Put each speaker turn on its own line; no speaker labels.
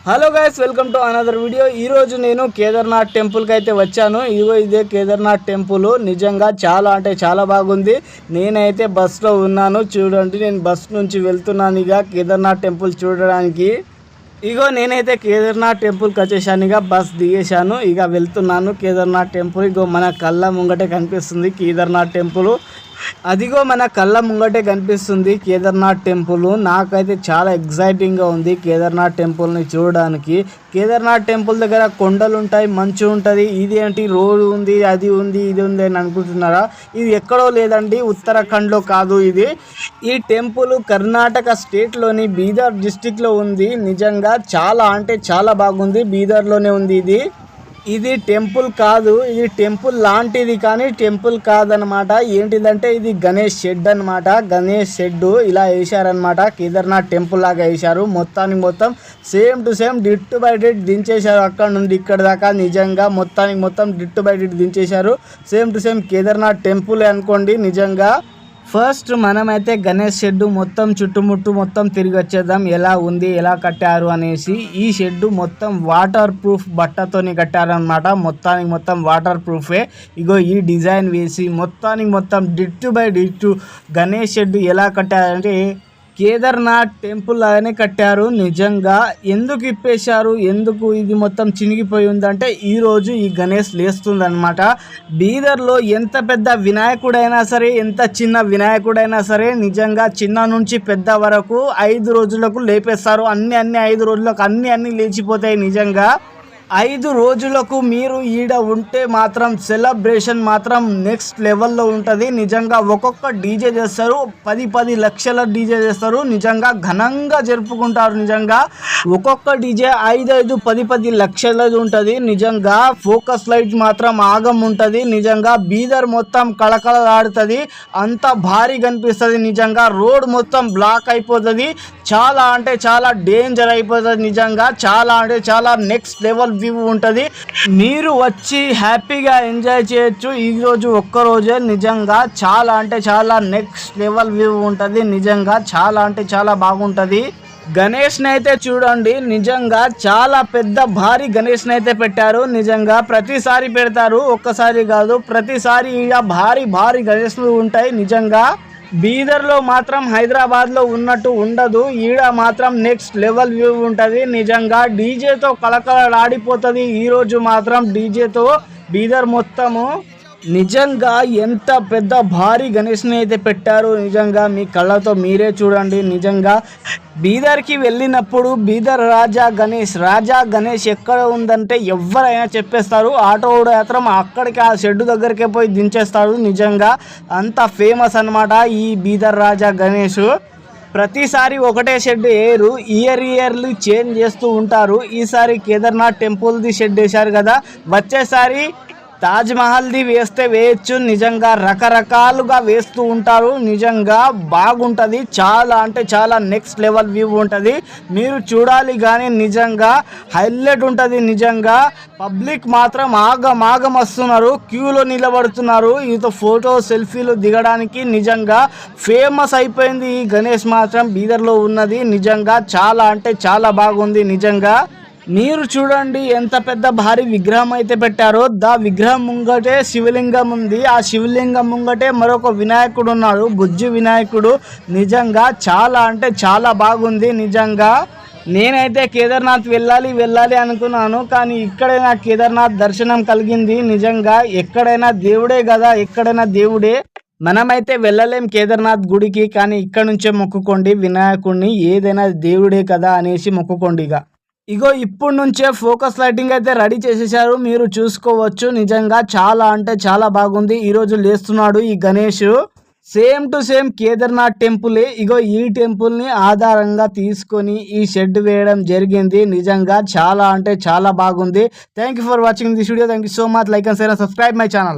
Hello guys, welcome to another video. ఈరోజు నేను కేదార్నాథ్ టెంపుల్కి అయితే వచ్చాను. ఇదే కేదార్నాథ్ టెంపుల్. నిజంగా చాలా అంటే చాలా బాగుంది. నేనైతే బస్లో ఉన్నాను. చూడండి, నేను బస్ నుంచి వెళ్తున్నాను ఇక కేదార్నాథ్ టెంపుల్ చూడడానికి. నేనైతే కేదార్నాథ్ టెంపుల్కి వచ్చేసాను. ఇక బస్ దిగేశాను. ఇక వెళ్తున్నాను కేదార్నాథ్ టెంపుల్. మన కళ్ళ ముంగటే కనిపిస్తుంది కేదార్నాథ్ టెంపుల్. అదిగో మన కళ్ళ ముంగటే కనిపిస్తుంది కేదార్నాథ్ టెంపుల్. నాకైతే చాలా ఎగ్జైటింగ్గా ఉంది కేదార్నాథ్ టెంపుల్ని చూడడానికి. కేదార్నాథ్ టెంపుల్ దగ్గర కొండలు ఉంటాయి, మంచు ఉంటుంది. ఇది ఏంటి రోడ్డు ఉంది, అది ఉంది, ఇది ఉంది అని అనుకుంటున్నారా? ఇది ఎక్కడో లేదండి, ఉత్తరాఖండ్లో కాదు. ఈ టెంపుల్ కర్ణాటక స్టేట్లోని బీదర్ డిస్టిక్లో ఉంది. నిజంగా చాలా అంటే చాలా బాగుంది. బీదర్లోనే ఉంది. ఇది టెంపుల్ కాదు, ఇది టెంపుల్ లాంటిది కానీ టెంపుల్ కాదనమాట. ఏంటిదంటే ఇది గణేష్ షెడ్ అనమాట. గణేష్ షెడ్ ఇలా వేశారనమాట. కేదార్నాథ్ టెంపుల్ లాగా వేశారు. మొత్తానికి మొత్తం సేమ్ టు సేమ్ డిట్ బై డిట్ దించేశారు. అక్కడ నుండి ఇక్కడ దాకా నిజంగా మొత్తానికి మొత్తం డిట్ బై డిట్ దించేశారు. Same to same Kedarnath temple అనుకోండి. నిజంగా ఫస్ట్ మనమైతే గణేష్ షెడ్ మొత్తం చుట్టుముట్టు మొత్తం తిరిగి వచ్చేద్దాం, ఎలా ఉంది, ఎలా కట్టారు అనేసి. ఈ షెడ్ మొత్తం వాటర్ ప్రూఫ్ బట్టతోని కట్టారనమాట. మొత్తానికి మొత్తం వాటర్ ప్రూఫే. ఈ డిజైన్ వేసి మొత్తానికి మొత్తం ditto by ditto Ganesh shed ఎలా కట్టారంటే కేదార్నాథ్ టెంపుల్ లాగానే కట్టారు. నిజంగా ఎందుకు ఇప్పేశారు, ఎందుకు ఇది మొత్తం చినిగిపోయి ఉందంటే ఈరోజు ఈ గణేష్ లేస్తుందనమాట. బీదర్లో ఎంత పెద్ద వినాయకుడైనా సరే, ఎంత చిన్న వినాయకుడైనా సరే, నిజంగా చిన్న నుంచి పెద్ద వరకు 5 రోజులకు లేపేస్తారు. అన్ని 5 రోజులకు అన్ని లేచిపోతాయి. నిజంగా 5 రోజులకు మీరు ఈడ ఉంటే మాత్రం సెలబ్రేషన్ మాత్రం నెక్స్ట్ లెవెల్లో ఉంటుంది. నిజంగా ఒక్కొక్క డీజే చేస్తారు, 10 లక్షల డీజే చేస్తారు. నిజంగా ఘనంగా జరుపుకుంటారు. నిజంగా ఒక్కొక్క డీజే 5 10 లక్షలది ఉంటుంది. నిజంగా ఫోకస్ లైట్ మాత్రం ఆగం ఉంటుంది. నిజంగా బీదర్ మొత్తం కళకళలాడుతుంది. అంత భారీ కనిపిస్తుంది. నిజంగా రోడ్ మొత్తం బ్లాక్ అయిపోతుంది. చాలా అంటే చాలా డేంజర్ అయిపోతుంది. నిజంగా చాలా అంటే చాలా నెక్స్ట్ లెవెల్ వ్యూ ఉంటుంది. మీరు వచ్చి హ్యాపీగా ఎంజాయ్ చేయొచ్చు. ఈరోజు ఒక్కరోజే. నిజంగా చాలా అంటే చాలా నెక్స్ట్ లెవెల్ వ్యూ ఉంటుంది. నిజంగా చాలా అంటే చాలా బాగుంటుంది. గణేష్ని అయితే చూడండి, నిజంగా చాలా పెద్ద భారీ గణేష్ని అయితే పెట్టారు. నిజంగా ప్రతిసారి పెడతారు, ఒక్కసారి కాదు, ప్రతిసారి ఇక భారీ గణేష్లు ఉంటాయి. నిజంగా బీదర్లో మాత్రం హైదరాబాద్లో ఉన్నట్టు ఉండదు. ఈడ మాత్రం నెక్స్ట్ లెవెల్ వ్యూ ఉంటుంది. నిజంగా డీజేతో కళకళలాడిపోతుంది. ఈరోజు మాత్రం డీజేతో బీదర్ మొత్తము. నిజంగా ఎంత పెద్ద భారీ గణేష్ని అయితే పెట్టారు. నిజంగా మీ కళ్ళతో మీరే చూడండి. నిజంగా బీదర్కి వెళ్ళినప్పుడు బీదర్ రాజా గణేష్ ఎక్కడ ఉందంటే ఎవరైనా చెప్పేస్తారు. ఆటో మాత్రం అక్కడికి ఆ షెడ్ దగ్గరికే పోయి దించేస్తాడు. నిజంగా అంత ఫేమస్ అనమాట ఈ బీదర్ రాజా గణేష్. ప్రతిసారి ఒకటే షెడ్ వేయరు, ఇయర్లీ చేంజ్ చేస్తూ ఉంటారు. ఈసారి కేదార్నాథ్ టెంపుల్ది షెడ్ వేశారు కదా, వచ్చేసారి తాజ్మహల్ది వేస్తే వేయచ్చు. నిజంగా రకరకాలుగా వేస్తూ ఉంటారు. నిజంగా బాగుంటుంది. చాలా అంటే చాలా నెక్స్ట్ లెవెల్ వ్యూ ఉంటుంది. మీరు చూడాలి కానీ నిజంగా హైలైట్ ఉంటుంది. నిజంగా పబ్లిక్ మాత్రం ఆగం వస్తున్నారు, క్యూలో నిలబడుతున్నారు. ఈతో ఫోటో సెల్ఫీలు దిగడానికి. నిజంగా ఫేమస్ అయిపోయింది ఈ గణేష్ మాత్రం బీదర్లో ఉన్నది. నిజంగా చాలా అంటే చాలా బాగుంది. నిజంగా మీరు చూడండి ఎంత పెద్ద భారీ విగ్రహం అయితే పెట్టారో. విగ్రహం ముంగటే శివలింగం ఉంది. ఆ శివలింగం ముంగటే మరొక వినాయకుడు ఉన్నాడు, బుజ్జి వినాయకుడు. నిజంగా చాలా అంటే చాలా బాగుంది. నిజంగా నేనైతే కేదార్నాథ్ వెళ్ళాలి అనుకున్నాను, కానీ ఇక్కడే నాకు కేదార్నాథ్ దర్శనం కలిగింది. నిజంగా ఎక్కడైనా దేవుడే కదా, ఎక్కడైనా దేవుడే. మనమైతే వెళ్ళలేం కేదార్నాథ్ గుడికి, కానీ ఇక్కడ నుంచే మొక్కుకోండి వినాయకుడిని. ఏదైనా దేవుడే కదా అనేసి మొక్కుకోండి. ఇప్పుడు నుంచే ఫోకస్ లైటింగ్ అయితే రెడీ చేసేసారు, మీరు చూసుకోవచ్చు. నిజంగా చాలా అంటే చాలా బాగుంది. ఈరోజు లేస్తున్నాడు ఈ Ganesh. Same to same Kedarnath టెంపులే. ఈ టెంపుల్ని ఆధారంగా తీసుకొని ఈ షెడ్ వేయడం జరిగింది. నిజంగా చాలా అంటే చాలా బాగుంది. Thank you for watching this video. Thank you so much. Like and share and subscribe my channel.